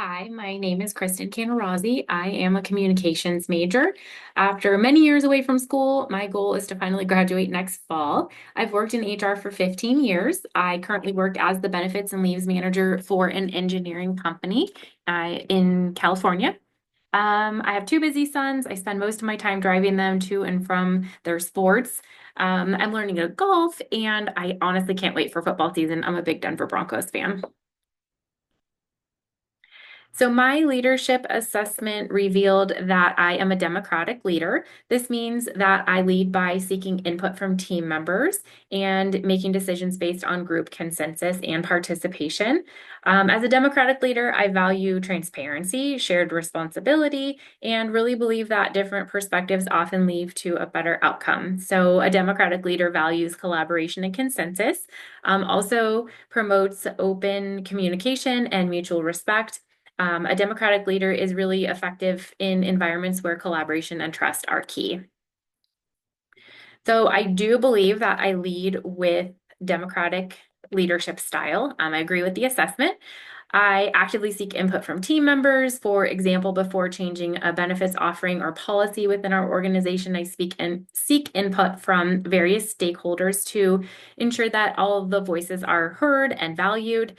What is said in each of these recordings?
Hi, my name is Kristen Cannarozzi. I am a communications major. After many years away from school, my goal is to finally graduate next fall. I've worked in HR for 15 years. I currently work as the benefits and leaves manager for an engineering company in California. I have two busy sons. I spend most of my time driving them to and from their sports. I'm learning to golf, and I honestly can't wait for football season. I'm a big Denver Broncos fan. So my leadership assessment revealed that I am a democratic leader. This means that I lead by seeking input from team members and making decisions based on group consensus and participation. As a democratic leader, I value transparency, shared responsibility, and really believe that different perspectives often lead to a better outcome. So a democratic leader values collaboration and consensus, also promotes open communication and mutual respect. A democratic leader is really effective in environments where collaboration and trust are key. So I do believe that I lead with democratic leadership style. I agree with the assessment. I actively seek input from team members. For example, before changing a benefits offering or policy within our organization, I speak and seek input from various stakeholders to ensure that all of the voices are heard and valued.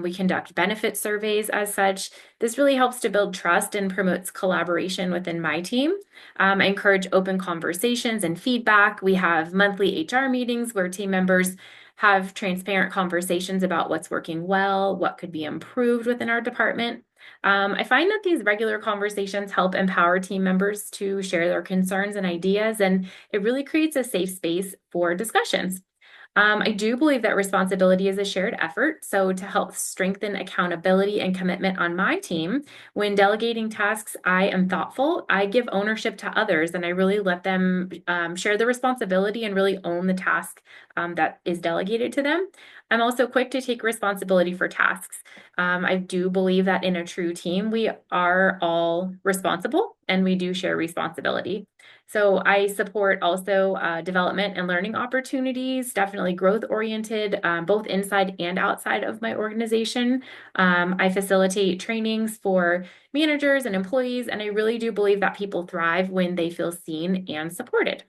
We conduct benefit surveys as such. This really helps to build trust and promotes collaboration within my team. I encourage open conversations and feedback. We have monthly HR meetings where team members have transparent conversations about what's working well, what could be improved within our department. I find that these regular conversations help empower team members to share their concerns and ideas, and it really creates a safe space for discussions. I do believe that responsibility is a shared effort. So, to help strengthen accountability and commitment on my team, when delegating tasks, I am thoughtful. I give ownership to others and I really let them share the responsibility and really own the task that is delegated to them. I'm also quick to take responsibility for tasks. I do believe that in a true team, we are all responsible and we do share responsibility. So I support also development and learning opportunities, definitely growth oriented, both inside and outside of my organization. I facilitate trainings for managers and employees, and I really do believe that people thrive when they feel seen and supported.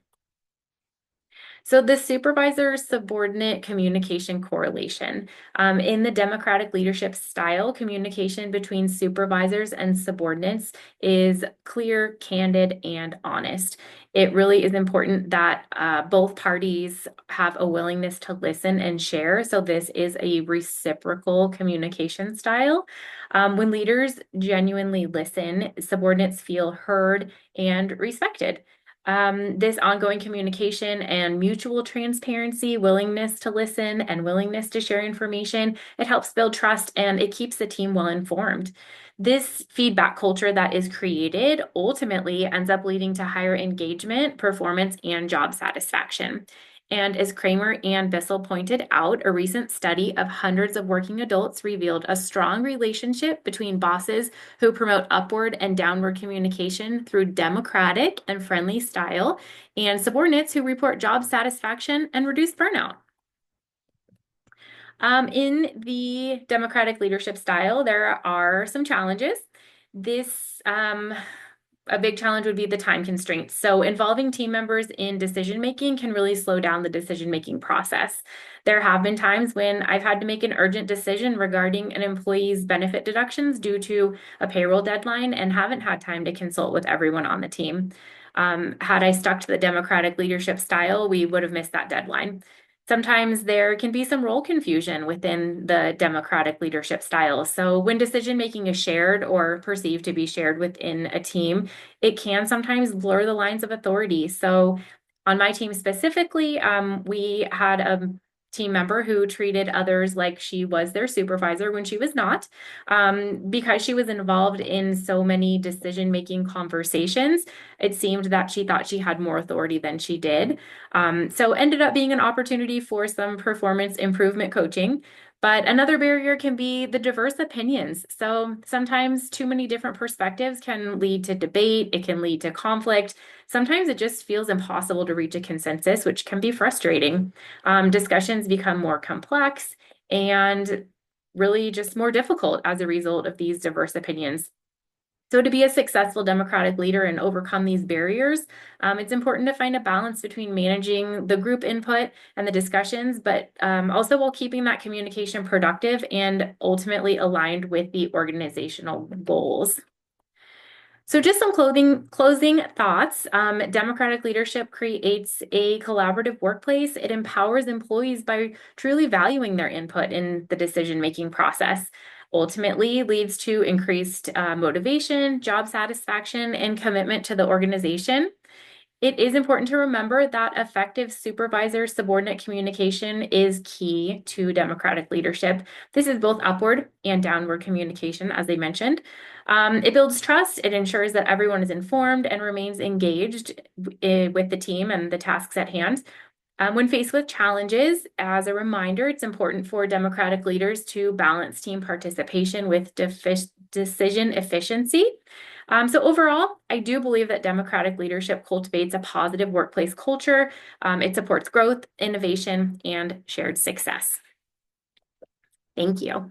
So the supervisor subordinate communication correlation. In the democratic leadership style, communication between supervisors and subordinates is clear, candid, and honest. It really is important that both parties have a willingness to listen and share. So this is a reciprocal communication style. When leaders genuinely listen, subordinates feel heard and respected. This ongoing communication and mutual transparency, willingness to listen, and willingness to share information, it helps build trust and it keeps the team well informed. This feedback culture that is created ultimately ends up leading to higher engagement, performance, and job satisfaction. And as Kramer and Bissell pointed out, a recent study of hundreds of working adults revealed a strong relationship between bosses who promote upward and downward communication through democratic and friendly style, and subordinates who report job satisfaction and reduce burnout. In the democratic leadership style, there are some challenges. This a big challenge would be the time constraints. So involving team members in decision making can really slow down the decision making process. There have been times when I've had to make an urgent decision regarding an employee's benefit deductions due to a payroll deadline and haven't had time to consult with everyone on the team. Had I stuck to the democratic leadership style, we would have missed that deadline. Sometimes there can be some role confusion within the democratic leadership style. So when decision making is shared or perceived to be shared within a team, it can sometimes blur the lines of authority. So on my team specifically, we had a team member who treated others like she was their supervisor when she was not, because she was involved in so many decision-making conversations. It seemed that she thought she had more authority than she did. So ended up being an opportunity for some performance improvement coaching. But another barrier can be the diverse opinions. So sometimes too many different perspectives can lead to debate. It can lead to conflict. Sometimes it just feels impossible to reach a consensus, which can be frustrating. Discussions become more complex and really just more difficult as a result of these diverse opinions. So to be a successful democratic leader and overcome these barriers, it's important to find a balance between managing the group input and the discussions, but also while keeping that communication productive and ultimately aligned with the organizational goals. So just some closing thoughts. Democratic leadership creates a collaborative workplace. It empowers employees by truly valuing their input in the decision-making process. Ultimately leads to increased motivation, job satisfaction, and commitment to the organization. It is important to remember that effective supervisor-subordinate communication is key to democratic leadership. This is both upward and downward communication, as I mentioned. It builds trust. It ensures that everyone is informed and remains engaged with the team and the tasks at hand. When faced with challenges, as a reminder, it's important for democratic leaders to balance team participation with decision efficiency. So overall, I do believe that democratic leadership cultivates a positive workplace culture. It supports growth, innovation, and shared success. Thank you.